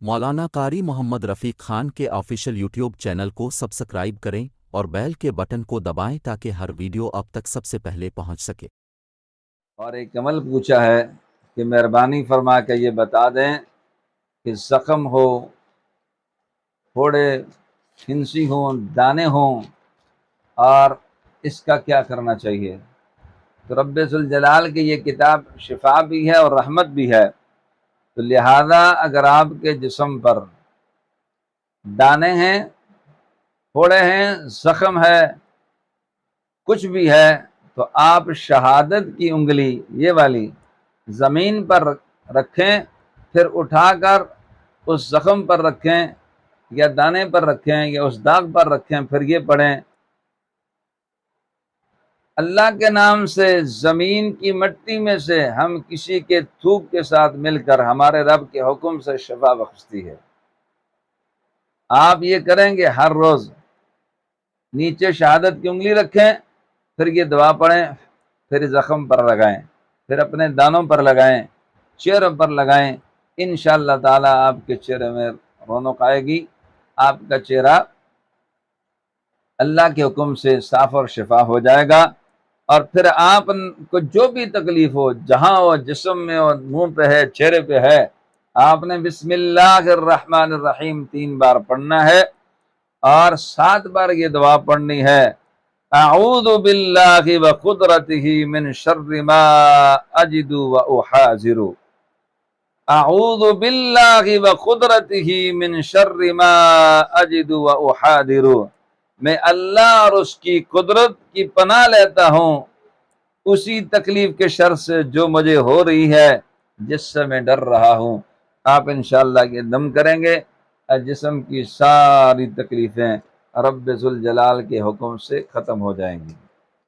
مولانا قاری محمد رفیق خان کے official YouTube channel کو subscribe کریں اور بیل کے بٹن کو دبائیں تاکہ ہر ویڈیو اب تک سب سے پہلے پہنچ سکے۔ اور ایک عمل پوچھا ہے کہ مہربانی فرما کے یہ بتا دیں کہ زخم ہو، تھوڑے پھنسی ہوں، دانے ہوں، اور اس کا کیا کرنا چاہیے؟ تو رب ذوالجلال کی یہ کتاب شفا بھی ہے اور رحمت بھی ہے، تو لہذا اگر آپ کے جسم پر دانے ہیں، تھوڑے ہیں، زخم ہے، کچھ بھی ہے، تو آپ شہادت کی انگلی یہ والی زمین پر رکھیں، پھر اٹھا کر اس زخم پر رکھیں یا دانے پر رکھیں یا اس داغ پر رکھیں، پھر یہ پڑھیں اللہ کے نام سے زمین کی مٹی میں سے ہم کسی کے تھوک کے ساتھ مل کر ہمارے رب کے حکم سے شفا بخشتی ہے۔ آپ یہ کریں گے ہر روز، نیچے شہادت کی انگلی رکھیں، پھر یہ دعا پڑھیں، پھر زخم پر لگائیں، پھر اپنے دانوں پر لگائیں، چہروں پر لگائیں، انشاءاللہ تعالی آپ کے چہرے میں رونق آئے گی، آپ کا چہرہ اللہ کے حکم سے صاف اور شفا ہو جائے گا۔ اور پھر آپ کو جو بھی تکلیف ہو، جہاں ہو، جسم میں ہو، منہ پہ ہے، چہرے پہ ہے، آپ نے بسم اللہ الرحمن الرحیم 3 بار پڑھنا ہے، اور 7 بار یہ دعا پڑھنی ہے، اعوذ باللہ وقدرتہ من شر ما اجد واحاذر، اعوذ باللہ وقدرتہ من شر ما اجد واحاذر، میں اللہ اور اس کی قدرت کی پناہ لیتا ہوں اسی تکلیف کے شر سے جو مجھے ہو رہی ہے، جس سے میں ڈر رہا ہوں۔ آپ انشاءاللہ یہ دم کریں گے، جسم کی ساری تکلیفیں رب ذوالجلال کے حکم سے ختم ہو جائیں گی۔